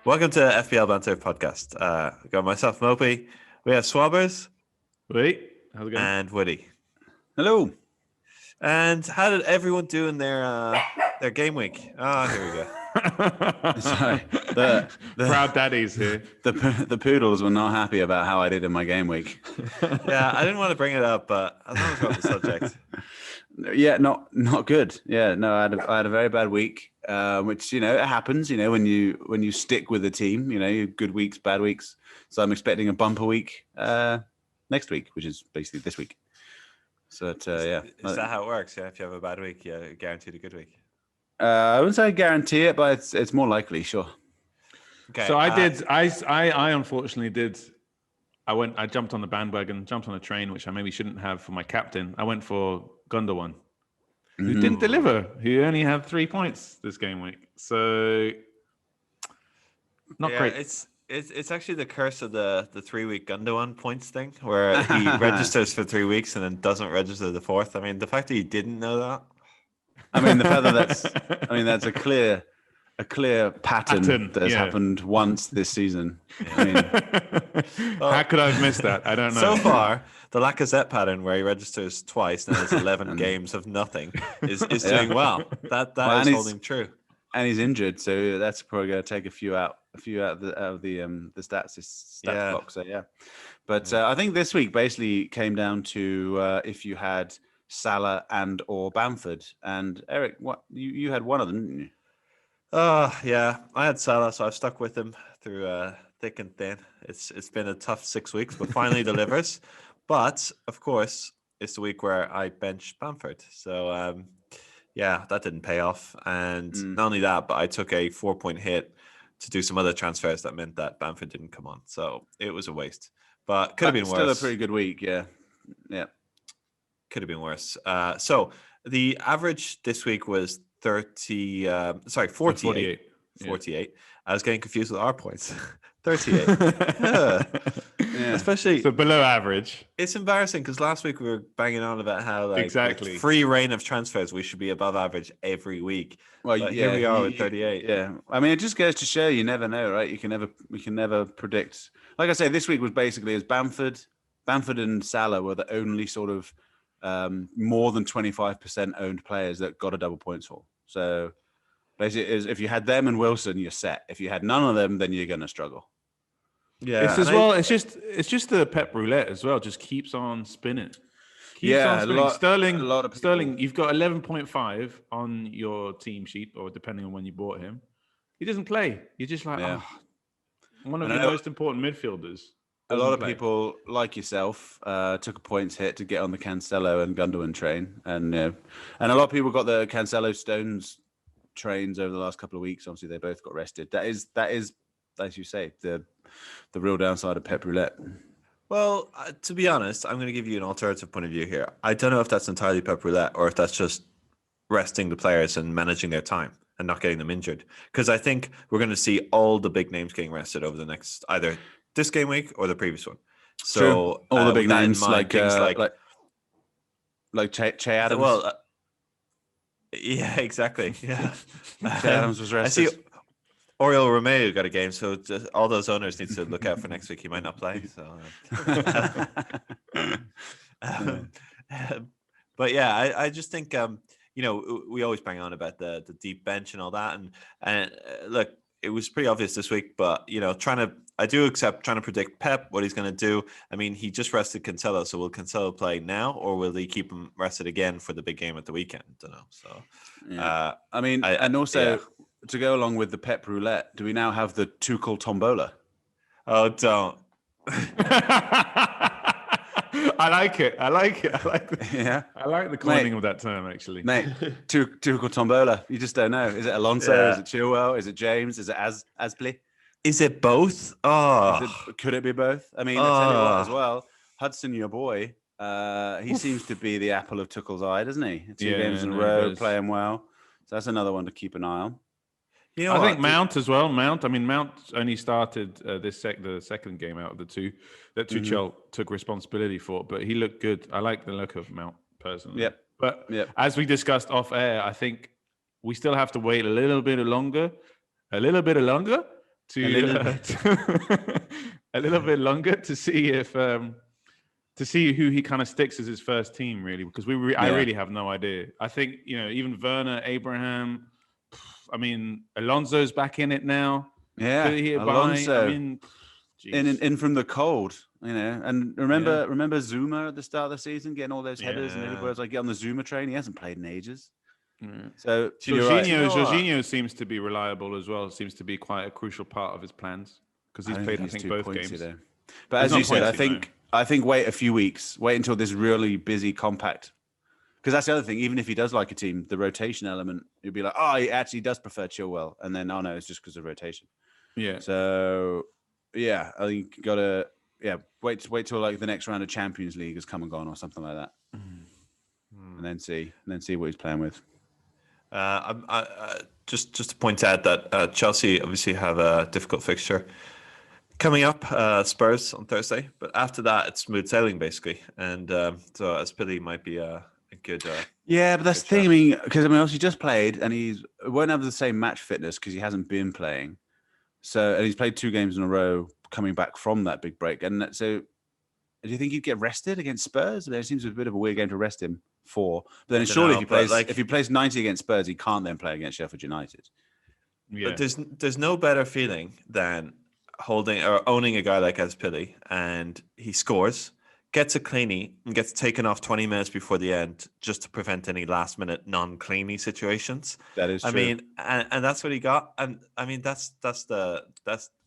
Welcome to FPL Banter podcast. We got myself, Mopey. We have Swabbers. Wait, how's it going? And Woody. Hello. And how did everyone do in their game week? Oh, here we go. Sorry, the proud daddies here. The poodles were not happy about how I did in my game week. Yeah, I didn't want to bring it up, but as long as we're on the subject. Yeah, not good. Yeah, no, I had a very bad week, which it happens. When you stick with the team, good weeks, bad weeks. So I'm expecting a bumper week next week, which is basically this week. So Is that how it works? Yeah, if you have a bad week, you're guaranteed a good week. I wouldn't say I guarantee it, but it's more likely, sure. Okay. So I unfortunately did. I jumped on the bandwagon, jumped on a train, which I maybe shouldn't have for my captain. I went for Gundogan, who didn't deliver. He only had 3 points this game week. So not great. It's actually the curse of the 3 week Gundogan points thing, where he registers for 3 weeks and then doesn't register the fourth. I mean, the fact that you didn't know that. I mean, the fact that that's a clear pattern that has happened once this season. I mean, how could I have missed that? I don't know. So far, the Lacazette pattern where he registers twice and has 11 games of nothing is doing well. That is holding true. And he's injured, so that's probably going to take a few out of the stats box. So yeah, but I think this week basically came down to if you had Salah and or Bamford. And Eric, what you had one of them, didn't you? Yeah, I had Salah, so I've stuck with him through thick and thin. It's been a tough 6 weeks, but finally delivers. But of course, it's the week where I benched Bamford. So yeah, that didn't pay off. And not only that, but I took a 4-point hit to do some other transfers that meant that Bamford didn't come on. So it was a waste. But could have been worse. Still a pretty good week, yeah. Yeah. Could have been worse. So the average this week was 48. 48. Yeah. I was getting confused with our points. 38. Yeah. Especially so below average. It's embarrassing because last week we were banging on about how exactly with free reign of transfers we should be above average every week. Well, here we are with 38. Yeah, I mean it just goes to show you never know, right? We can never predict. Like I say, this week was basically as Bamford and Salah were the only sort of more than 25% owned players that got a double points haul. So basically, if you had them and Wilson, you're set. If you had none of them, then you're going to struggle. Yeah, it's just the Pep roulette as well. Just keeps on spinning. Sterling, you've got 11.5 on your team sheet, or depending on when you bought him. He doesn't play. You're just like, one of the most important midfielders. A lot of people like yourself took a points hit to get on the Cancelo and Gundogan train, and a lot of people got the Cancelo Stones trains over the last couple of weeks. Obviously, they both got rested. That is, as you say, the real downside of Pep Roulette. Well, to be honest, I'm going to give you an alternative point of view here. I don't know if that's entirely Pep Roulette or if that's just resting the players and managing their time and not getting them injured. Because I think we're going to see all the big names getting rested over the next either this game week or the previous one. So all the big names like Che Adams. Well, yeah, exactly. Yeah, Che Adams was rested. I see Oriol Romeu got a game, so all those owners need to look out for next week. He might not play. So, but yeah, I just think we always bang on about the deep bench and all that, and look, it was pretty obvious this week. But I do accept trying to predict Pep what he's going to do. I mean, he just rested Cancelo, so will Cancelo play now, or will he keep him rested again for the big game at the weekend? Don't know. So, I mean, and also. To go along with the Pep Roulette, do we now have the Tuchel Tombola? Oh, don't. I like it. Yeah. I like the coining of that term, actually. Mate, Tuchel Tombola. You just don't know. Is it Alonso? Yeah. Is it Chilwell? Is it James? Is it Aspley? Is it both? Could it be both? I mean, I tell you what as well. Hudson, your boy, he seems to be the apple of Tuchel's eye, doesn't he? 2 games in a row, playing well. So that's another one to keep an eye on. I think Mount as well. Mount only started the second game out of the two that Tuchel took responsibility for, but he looked good. I like the look of Mount personally. Yep. But as we discussed off air, I think we still have to wait a little bit longer a little bit longer to see if to see who he kind of sticks as his first team, really, because I really have no idea. I think, even Werner, Abraham, I mean, Alonso's back in it now. Yeah, Alonso. I mean, in from the cold, and remember Zuma at the start of the season getting all those headers, and everybody's like, get on the Zuma train. He hasn't played in ages. So Jorginho seems to be reliable as well. Seems to be quite a crucial part of his plans because he's played, I think, both games. But as you said, I think wait a few weeks. Wait until this really busy compact. Because that's the other thing. Even if he does like a team, the rotation element, you'll be like, oh, he actually does prefer Chilwell. And then, oh, no, it's just because of rotation. Yeah. So, I think you got to, wait till like the next round of Champions League has come and gone or something like that. And then see what he's playing with. Just to point out that Chelsea obviously have a difficult fixture coming up, Spurs on Thursday, but after that it's smooth sailing basically, and so Azpili might be a good. But that's the thing. I mean, because also he just played, and he won't have the same match fitness because he hasn't been playing. So, and he's played 2 games in a row coming back from that big break, and so. Do you think he'd get rested against Spurs? I mean, it seems a bit of a weird game to rest him for. But then surely if he plays 90 against Spurs, he can't then play against Sheffield United. Yeah. But there's no better feeling than holding or owning a guy like Azpili, and he scores, gets a cleanie, and gets taken off 20 minutes before the end just to prevent any last-minute non-cleanie situations. That is true. I mean, and that's what he got. And I mean, that's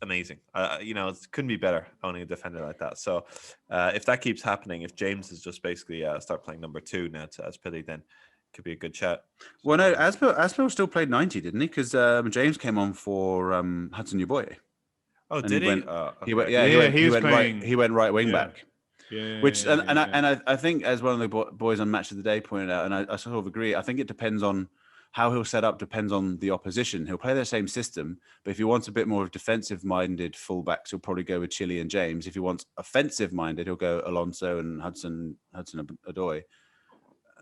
amazing. It couldn't be better owning a defender like that. So if that keeps happening, if James is just basically start playing number 2 now to Azpili, then it could be a good chat. Well, no, Azpil still played 90, didn't he? Because James came on for Hudson Odoi. Oh, did he? He went right wing back. I think, as one of the boys on Match of the Day pointed out, and I sort of agree, I think it depends on how he'll set up, depends on the opposition. He'll play the same system, but if he wants a bit more of defensive-minded fullbacks, he'll probably go with Chile and James. If he wants offensive-minded, he'll go Alonso and Hudson Odoi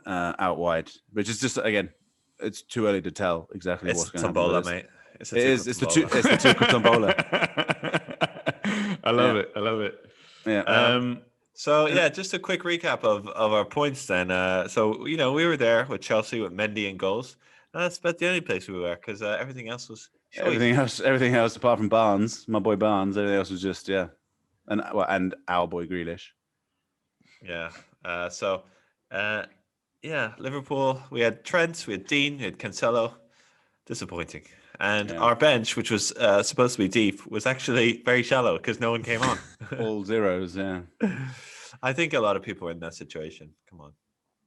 out wide. Which is just, again, it's too early to tell exactly what's going to happen. Tombola, mate. It's the Tuchel Tombola. I love it. Yeah. So just a quick recap of our points then. So we were there with Chelsea with Mendy and goals. That's about the only place we were because everything else was everything else apart from Barnes, my boy Barnes. Everything else was just and our boy Grealish. Yeah. Liverpool. We had Trent, we had Dean, we had Cancelo. Disappointing. And our bench, which was supposed to be deep, was actually very shallow because no one came on. All zeros, yeah. I think a lot of people are in that situation. Come on.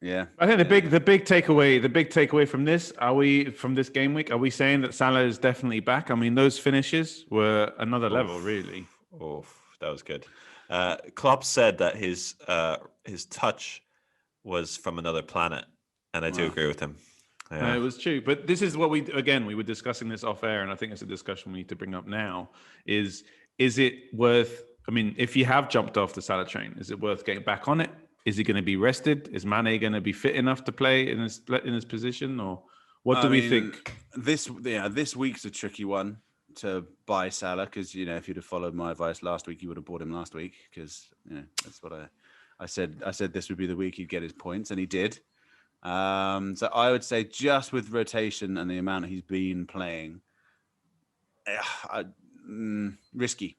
Yeah. I think the big takeaway from this game week, are we saying that Salah is definitely back? I mean, those finishes were another level, really. Oh, that was good. Klopp said that his touch was from another planet, and I do agree with him. Yeah. It was true, but this is what we were discussing this off air, and I think it's a discussion we need to bring up now. Is it worth? I mean, if you have jumped off the Salah train, is it worth getting back on it? Is he going to be rested? Is Mane going to be fit enough to play in his position, or what do we think? This week's a tricky one to buy Salah because if you'd have followed my advice last week, you would have bought him last week because that's what I said. I said this would be the week he'd get his points, and he did. So I would say just with rotation and the amount he's been playing, risky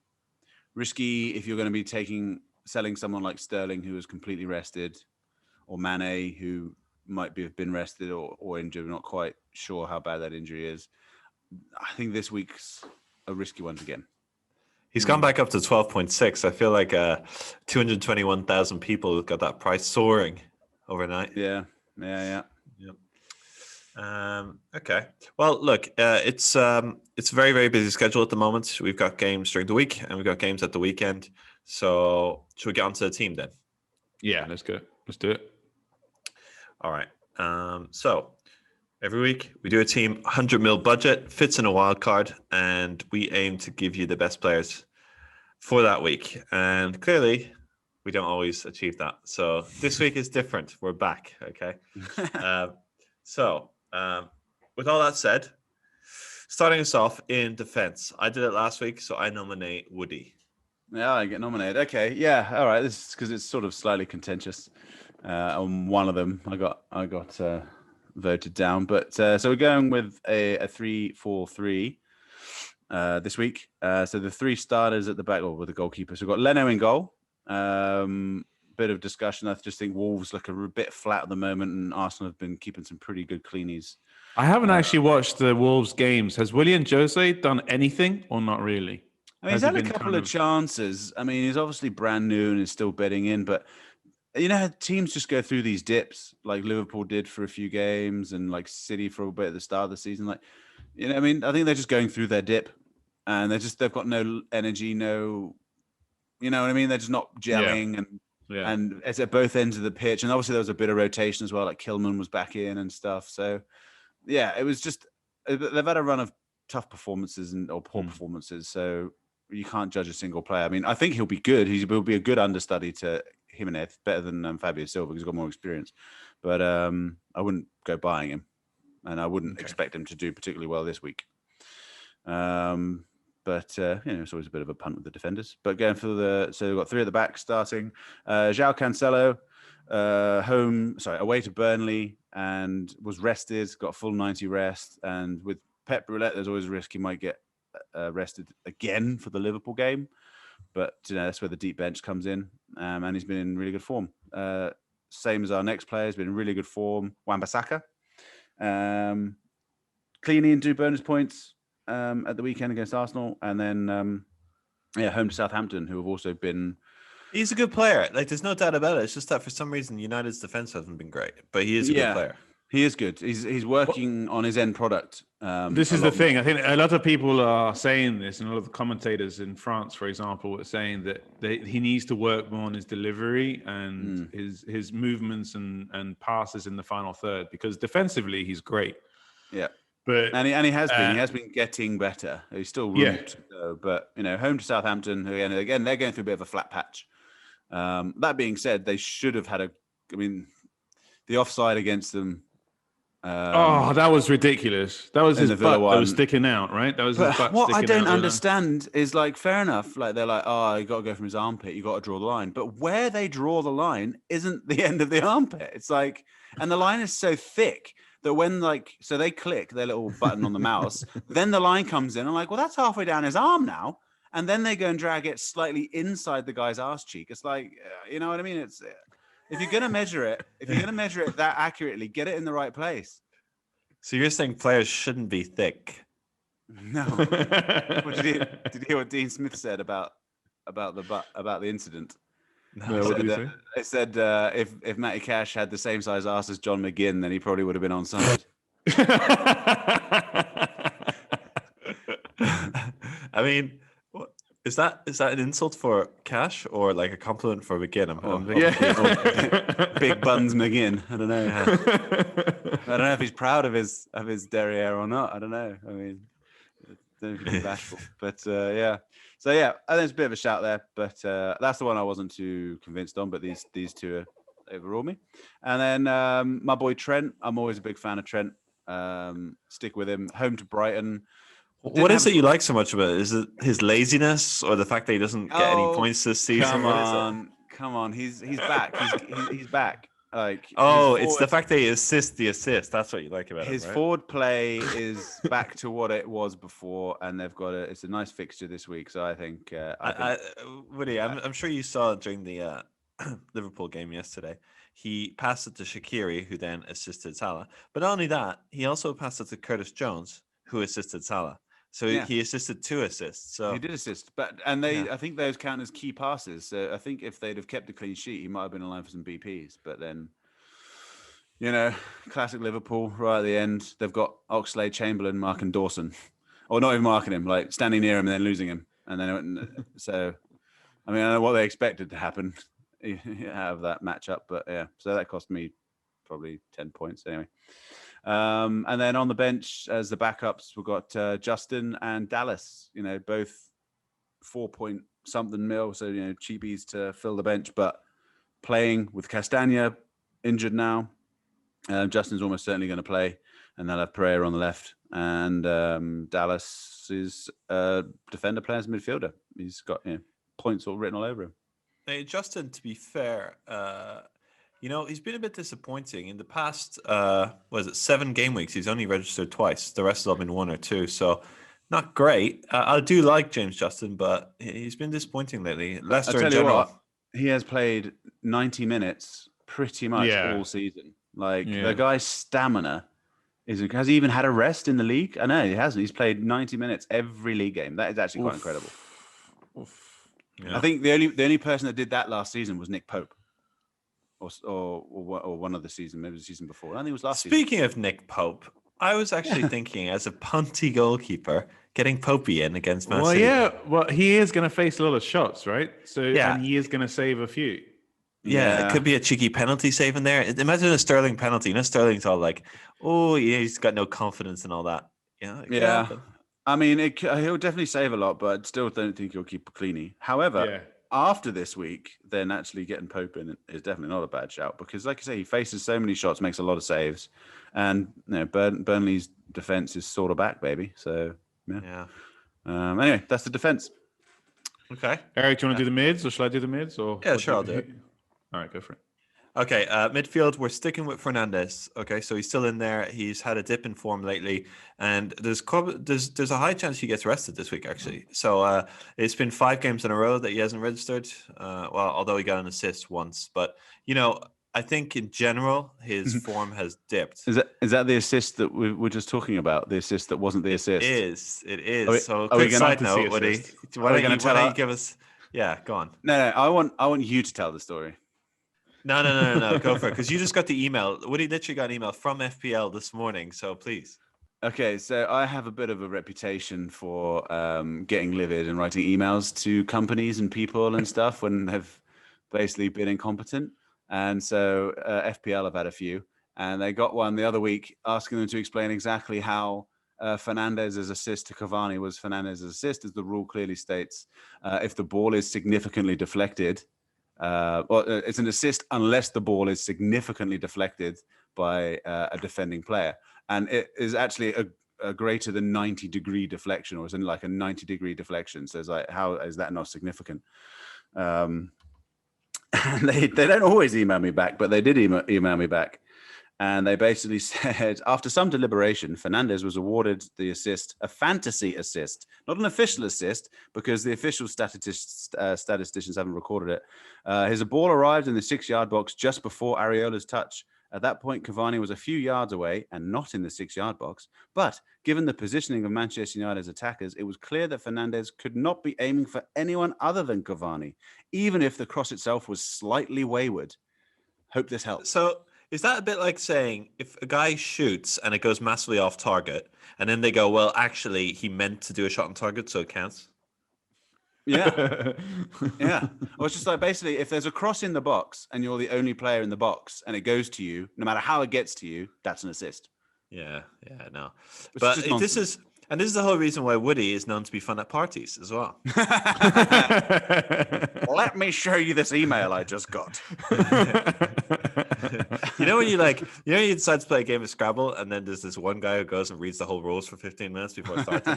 if you're going to be selling someone like Sterling who is completely rested, or Mane who might have been rested or injured. We're not quite sure how bad that injury is. I think this week's a risky one to get. He's gone back up to 12.6. I feel like 221,000 people got that price soaring overnight. Yeah. Okay. Well, look, it's a very, very busy schedule at the moment. We've got games during the week and we've got games at the weekend. So should we get onto the team then? Yeah, let's go. Let's do it. All right. So every week we do a team 100 mil budget, fits in a wild card, and we aim to give you the best players for that week. And clearly, we don't always achieve that. So this week is different. We're back. Okay. With all that said, starting us off in defense. I did it last week, so I nominate Woody. Yeah, I get nominated. Okay, yeah, all right. This is because it's sort of slightly contentious. On one of them, I got voted down. But so we're going with a 3-4-3 this week. So the three starters at the back, or with the goalkeeper. So we've got Leno in goal. Bit of discussion. I just think Wolves look a bit flat at the moment, and Arsenal have been keeping some pretty good cleanies. I haven't actually watched the Wolves games. Has William Jose done anything or not really? I mean, he's had a couple of chances. I mean, he's obviously brand new and is still bedding in, but you know, teams just go through these dips, like Liverpool did for a few games, and like City for a bit at the start of the season. Like, you know, I mean, I think they're just going through their dip, and they've got no energy, no, you know what I mean? They're just not gelling, and it's at both ends of the pitch, and obviously there was a bit of rotation as well. Like Kilman was back in and stuff. So, yeah, it was just they've had a run of tough performances or poor performances. So you can't judge a single player. I mean, I think he'll be good. He will be a good understudy to Jimenez, better than Fabio Silva because he's got more experience. But I wouldn't go buying him, and I wouldn't expect him to do particularly well this week. But you know, it's always a bit of a punt with the defenders. But going for so we've got three at the back starting. João Cancelo, away to Burnley and was rested, got full 90 rest. And with Pep Roulette, there's always a risk he might get rested again for the Liverpool game. But you know, that's where the deep bench comes in, and he's been in really good form. Same as our next player, has been in really good form. Wan-Bissaka, clean and 2 bonus points at the weekend against Arsenal, and then home to Southampton, who have also been. He's a good player. Like, there's no doubt about it. It's just that for some reason United's defense hasn't been great, but he is a good player. He is good. He's working on his end product. This is the thing. I think a lot of people are saying this, and a lot of the commentators in France, for example, are saying that he needs to work more on his delivery and his movements and passes in the final third, because defensively he's great. Yeah, but and he has been. He has been getting better. He's still room to go, but you know, home to Southampton again, they're going through a bit of a flat patch. That being said, they should have had the offside against them. That was ridiculous. That was his butt that was sticking out, right? That was his butt. What I don't understand is, like, fair enough. Like, they're like, oh, you got to go from his armpit. You got to draw the line. But where they draw the line isn't the end of the armpit. It's like, and the line is so thick that when so they click their little button on the mouse, then the line comes in. I'm like, well, that's halfway down his arm now. And then they go and drag it slightly inside the guy's arse cheek. It's like, you know what I mean? It's if you're going to measure it that accurately, get it in the right place. So you're saying players shouldn't be thick? No. Did you hear what Dean Smith said about the incident? No, what did he say? It said if Matty Cash had the same size arse as John McGinn, then he probably would have been on side. I mean, is that an insult for Cash or like a compliment for McGinn? Big buns McGinn. I don't know. I don't know if he's proud of his derriere or not. I don't know. I mean, I don't know if he's bashful, but yeah. So yeah, I think it's a bit of a shout there, but that's the one I wasn't too convinced on. But these two overruled me. And then my boy Trent. I'm always a big fan of Trent. Stick with him. Home to Brighton. What is it you like so much about it? Is it his laziness or the fact that he doesn't get any points this season? Come on. He's back. He's back. Like, it's the fact that he assists the assist. That's what you like about his him, right? forward play is back to what it was before, and they've got it's a nice fixture this week. So I think, Woody, I'm sure you saw during the Liverpool game yesterday. He passed it to Shaqiri, who then assisted Salah. But not only that, he also passed it to Curtis Jones, who assisted Salah. So he assisted 2 assists. So he did assist, I think those count as key passes. So I think if they'd have kept a clean sheet, he might have been in line for some BPs. But then, you know, classic Liverpool right at the end. They've got Oxlade, Chamberlain, marking Dawson, or not even marking him, like standing near him and then losing him. And then so, I mean, I don't know what they expected to happen out of that matchup, but yeah. So that cost me probably 10 points anyway. And then on the bench as the backups, we've got Justin and Dallas, you know, both 4-point-something mil. So, you know, cheapies to fill the bench, but playing with Castagna injured now. Justin's almost certainly going to play. and they'll have Pereira on the left, and Dallas's defender plays midfielder. He's got points all written all over him. Hey, Justin, to be fair, he's been a bit disappointing in the past. 7 game weeks? He's only registered twice. The rest have been 1 or 2. So not great. I do like James Justin, but he's been disappointing lately. Leicester in general. He has played 90 minutes pretty much all season. The guy's stamina has he even had a rest in the league? I know he hasn't. He's played 90 minutes every league game. That is actually quite incredible. Yeah. I think the only person that did that last season was Nick Pope, or one other season, maybe the season before. I think it was last season. Speaking of Nick Pope, I was actually thinking as a punty goalkeeper, getting Popey in against Man City. Well, he is going to face a lot of shots, right? So and he is going to save a few. Yeah, it could be a cheeky penalty save in there. Imagine a Sterling penalty. Sterling's all like, "Oh, yeah, he's got no confidence and all that." Yeah. I mean, he'll definitely save a lot, but I still don't think he'll keep Cleany. However, after this week, then actually getting Pope in is definitely not a bad shout because, like I say, he faces so many shots, makes a lot of saves, and Burnley's defense is sort of back, baby. So anyway, that's the defense. Okay, Eric, do you want to do the mids, or shall I do the mids? Or sure, I'll do it. All right, go for it. Okay, midfield, we're sticking with Fernandes. Okay, so he's still in there. He's had a dip in form lately, and there's a high chance he gets rested this week, actually. So it's been 5 games in a row that he hasn't registered. Although he got an assist once, but I think in general his form has dipped. Is that the assist that we were just talking about? The assist that wasn't the assist. It is. So quick side note, Woody. Why don't you give us? Yeah, go on. No, I want you to tell the story. No, go for it. Because you just got the email. Woody literally got an email from FPL this morning. So please. Okay, so I have a bit of a reputation for getting livid and writing emails to companies and people and stuff when they've basically been incompetent. And so FPL have had a few. And they got one the other week asking them to explain exactly how Fernandez's assist to Cavani was Fernandez's assist, as the rule clearly states. If the ball is significantly deflected, it's an assist unless the ball is significantly deflected by a defending player, and it is actually a greater than 90-degree deflection, or is in like a 90-degree deflection. So it's like, how is that not significant? They don't always email me back, but they did email me back. And they basically said, after some deliberation, Fernandes was awarded the assist, a fantasy assist, not an official assist, because the official statisticians haven't recorded it. His ball arrived in the 6-yard box just before Areola's touch. At that point, Cavani was a few yards away and not in the 6-yard box. But given the positioning of Manchester United's attackers, it was clear that Fernandes could not be aiming for anyone other than Cavani, even if the cross itself was slightly wayward. Hope this helps. So is that a bit like saying if a guy shoots and it goes massively off target, and then they go, well, actually, he meant to do a shot on target, so it counts? Yeah. Yeah. Well, it's just like basically if there's a cross in the box and you're the only player in the box and it goes to you, no matter how it gets to you, that's an assist. Yeah, no. But this is the whole reason why Woody is known to be fun at parties as well. Let me show you this email I just got. When you decide to play a game of Scrabble and then there's this one guy who goes and reads the whole rules for 15 minutes before it starts.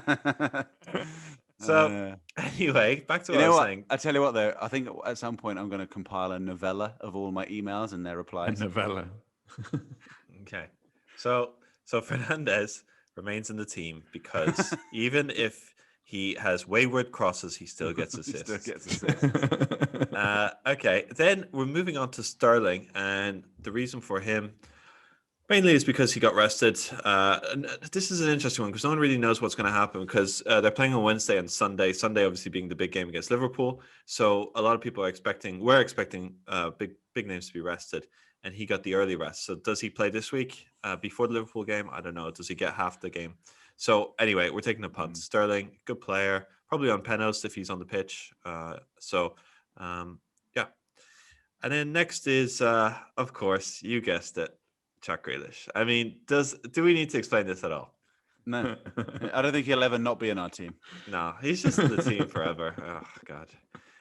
So anyway, back to what I was saying. I tell you what, though, I think at some point I'm going to compile a novella of all my emails and their replies. A novella. Okay. So Fernandes remains in the team because even if he has wayward crosses, he still gets assists. Okay, then we're moving on to Sterling, and the reason for him mainly is because he got rested. And this is an interesting one because no one really knows what's going to happen because they're playing on Wednesday and Sunday. Sunday obviously being the big game against Liverpool, so a lot of people are expecting big names to be rested, and he got the early rest. So does he play this week before the Liverpool game? I don't know. Does he get half the game? So anyway, we're taking a punt. Sterling, good player, probably on penalties if he's on the pitch. Yeah. And then next is, of course, you guessed it, Jack Grealish. I mean, do we need to explain this at all? No, I don't think he'll ever not be in our team. No, he's just in the team forever. Oh God,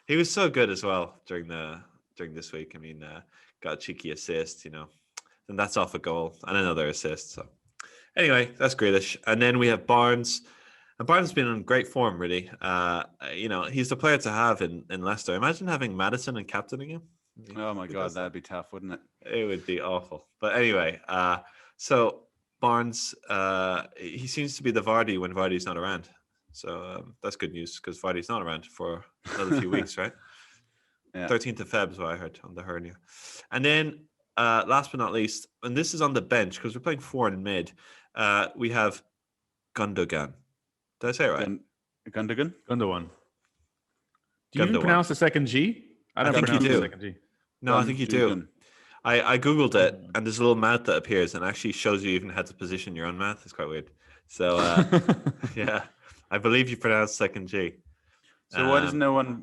he was so good as well during this week. I mean, got a cheeky assist, and that's off a goal and another assist. So Anyway, that's Grealish. And then we have Barnes. And Barnes has been in great form, really. He's the player to have in Leicester. Imagine having Maddison and captaining him. Oh my God, that'd be tough, wouldn't it? It would be awful. But anyway, so Barnes, he seems to be the Vardy when Vardy's not around. So that's good news because Vardy's not around for another few weeks, right? Yeah. 13th of Feb is what I heard on the hernia. And then last but not least, and this is on the bench because we're playing 4 in mid, we have Gundogan. Did I say it right? Gundogan? Gundogan. Do you even pronounce the second G? I don't think you do. The second G. No, I think you do. I googled it, and there's a little mouth that appears, and actually shows you even how to position your own mouth. It's quite weird. So yeah, I believe you pronounce second G. So why does no one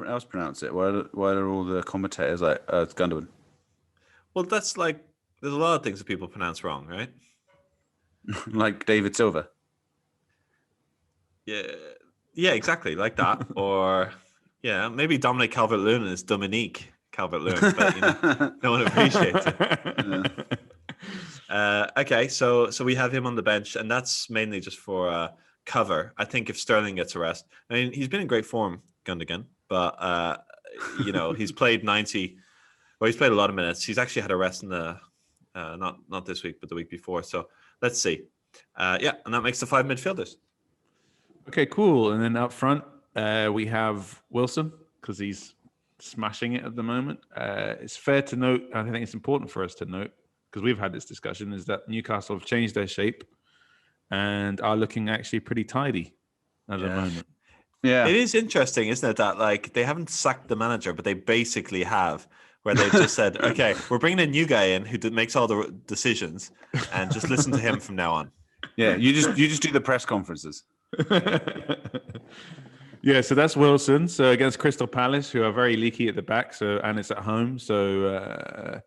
else pronounce it? Why are all the commentators like it's Gundogan? Well, that's like there's a lot of things that people pronounce wrong, right? Like David Silva. Yeah, exactly, like that. Or yeah, maybe Dominic Calvert-Lewin is Dominique Calvert-Lewin, but no one appreciates it. Yeah. Okay, so we have him on the bench, and that's mainly just for cover. I think if Sterling gets a rest, I mean, he's been in great form, Gundogan, but he's played 90. Well, he's played a lot of minutes. He's actually had a rest in the not this week, but the week before. So let's see. And that makes the 5 midfielders. Okay, cool. And then up front, we have Wilson because he's smashing it at the moment. It's fair to note, I think it's important for us to note, because we've had this discussion, is that Newcastle have changed their shape and are looking actually pretty tidy at the moment. Yeah. It is interesting, isn't it, that like they haven't sacked the manager, but they basically have, where they've just said, okay, we're bringing a new guy in who makes all the decisions and just listen to him from now on. Yeah, you just do the press conferences. Yeah, so that's Wilson. So against Crystal Palace, who are very leaky at the back, and it's at home. So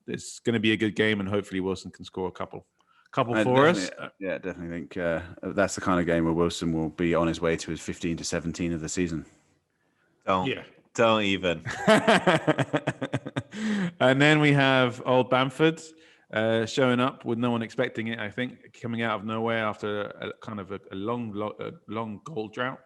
it's going to be a good game, and hopefully Wilson can score a couple for us. Yeah, definitely think that's the kind of game where Wilson will be on his way to his 15 to 17 of the season. Don't even. And then we have old Bamford showing up with no one expecting it. I think coming out of nowhere after a kind of a long goal drought.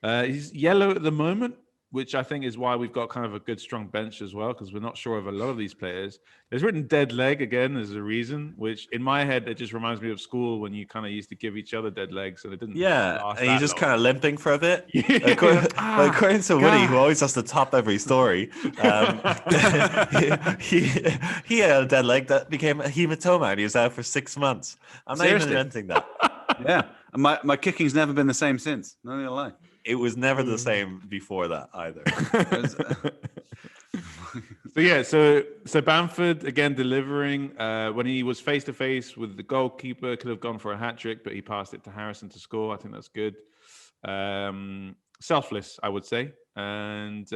He's yellow at the moment, which I think is why we've got kind of a good strong bench as well, because we're not sure of a lot of these players. There's written dead leg again as a reason, which in my head it just reminds me of school when you kind of used to give each other dead legs, and it didn't. Yeah, and you just kind of limping for a bit. Yeah. According to Woody, who always has to top every story, he had a dead leg that became a hematoma, and he was out for 6 months. I'm not even inventing that. Yeah, and my kicking's never been the same since. Not gonna lie. It was never the same before that either. So Bamford again delivering. When he was face to face with the goalkeeper, could have gone for a hat trick, but he passed it to Harrison to score. I think that's good. Selfless, I would say, and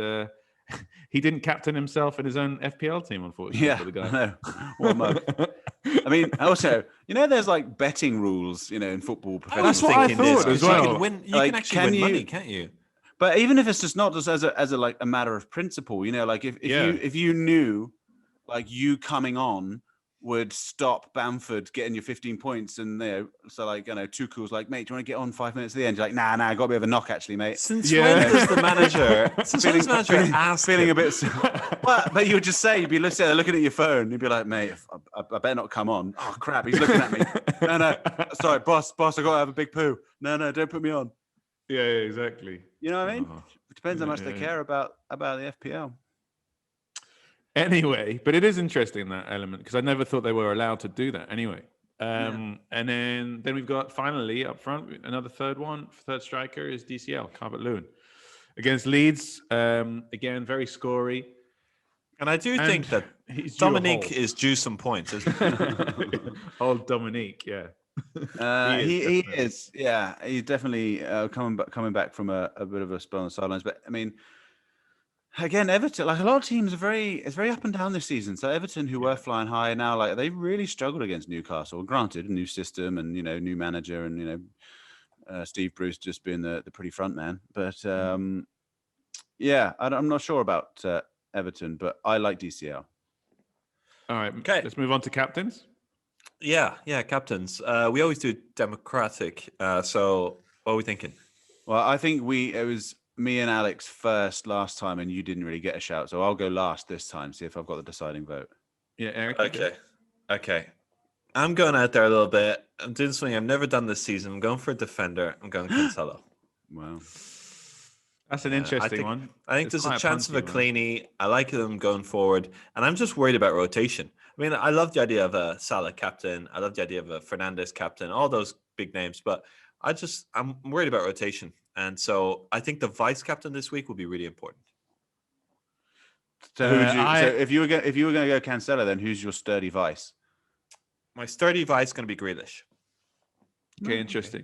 he didn't captain himself in his own FPL team, unfortunately. Yeah, for the guy. I know. What a mug. I mean, also, there's like betting rules, in football. That's what I thought as well. You can actually win money, can't you? But even if it's just not just as a matter of principle, like if you knew, like you coming on would stop Bamford getting your 15 points, and Tuchel's like, mate, do you want to get on 5 minutes at the end? You're like, nah, I got a bit of a knock actually, mate. Since when does the manager? Feeling a bit. But you would just say, you'd be looking at your phone, you'd be like, mate, I better not come on. Oh crap, he's looking at me. No, sorry, boss, I got to have a big poo. No, don't put me on. Yeah, exactly. You know what I mean? It depends how much they care about the FPL. Anyway, but it is interesting, that element, because I never thought they were allowed to do that anyway. And then we've got finally up front another third striker is DCL, Calvert-Lewin. Against Leeds, again, very scory. And I do think that Dominique is due some points, isn't he? Old Dominique, yeah. He is. Yeah, he's definitely coming back from a bit of a spell on the sidelines. But I mean, again, Everton, like a lot of teams, it's very up and down this season. So Everton, who were flying high, now like they really struggled against Newcastle. Granted, a new system and new manager and Steve Bruce just being the pretty front man. But I'm not sure about Everton, but I like DCL. All right, okay. Let's move on to captains. Yeah, captains. We always do democratic. So what are we thinking? Well, I think it was me and Alex first last time, and you didn't really get a shout. So I'll go last this time, see if I've got the deciding vote. Yeah, Eric. Okay. I'm going out there a little bit. I'm doing something I've never done this season. I'm going for a defender. I'm going Cancelo. Wow. That's an interesting one. I think there's a chance of a cleanie. I like them going forward. And I'm just worried about rotation. I mean, I love the idea of a Salah captain. I love the idea of a Fernandes captain, all those big names. But I'm worried about rotation. And so I think the vice captain this week will be really important. So who would you? So if you were going to go Cancelo, then who's your sturdy vice? My sturdy vice is going to be Grealish. Okay, interesting.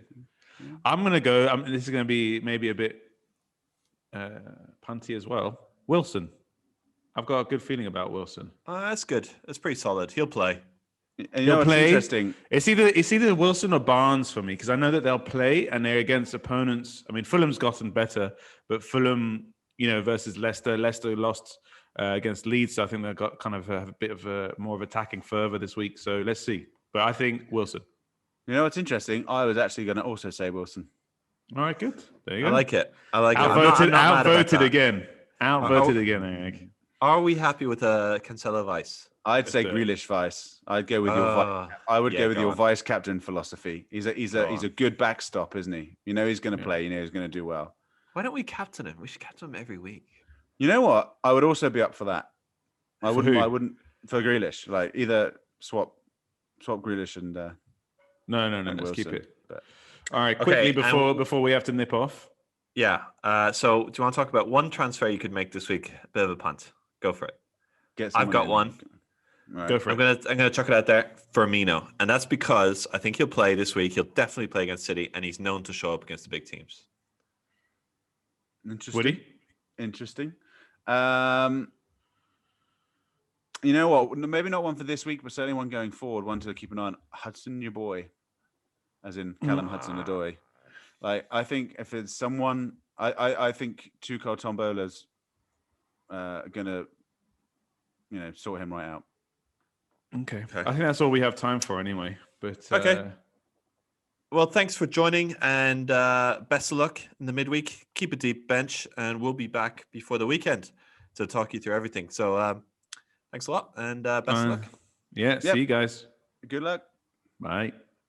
I'm going to go. This is going to be maybe a bit punty as well. Wilson. I've got a good feeling about Wilson. That's good. That's pretty solid. He'll play. And He'll play. Interesting. It's either Wilson or Barnes for me because I know that they'll play and they're against opponents. I mean, Fulham's gotten better, but Fulham, versus Leicester. Leicester lost against Leeds, so I think they've got kind of a bit of more of attacking fervor this week. So let's see. But I think Wilson. You know what's interesting? I was actually going to also say Wilson. All right, good. There you go. I like it. Outvoted again. Outvoted again, Eric. Are we happy with a Cancelo vice? I'd say Grealish vice. I'd go with your. I would go with your vice captain philosophy. He's a good backstop, isn't he? He's going to play. He's going to do well. Why don't we captain him? We should captain him every week. You know what? I would also be up for that. I wouldn't for Grealish. Like either swap Grealish and. No. Let's Wilson, keep it. But... All right, quickly before we have to nip off. Yeah. So do you want to talk about one transfer you could make this week? A bit of a punt. Go for it. I've got one. Right. Go for it. I'm gonna chuck it out there. Firmino, and that's because I think he'll play this week. He'll definitely play against City, and he's known to show up against the big teams. Interesting. Would he? Interesting. You know what? Maybe not one for this week, but certainly one going forward. One to keep an eye on. Hudson, your boy, as in Callum Hudson-Odoi. Like I think if it's someone, I think Tuchel Tombola's gonna, sort him right out. Okay. I think that's all we have time for anyway. But okay. Well, thanks for joining, and best of luck in the midweek. Keep a deep bench, and we'll be back before the weekend to talk you through everything. So thanks a lot, and best of luck. Yeah, see you guys. Good luck. Bye.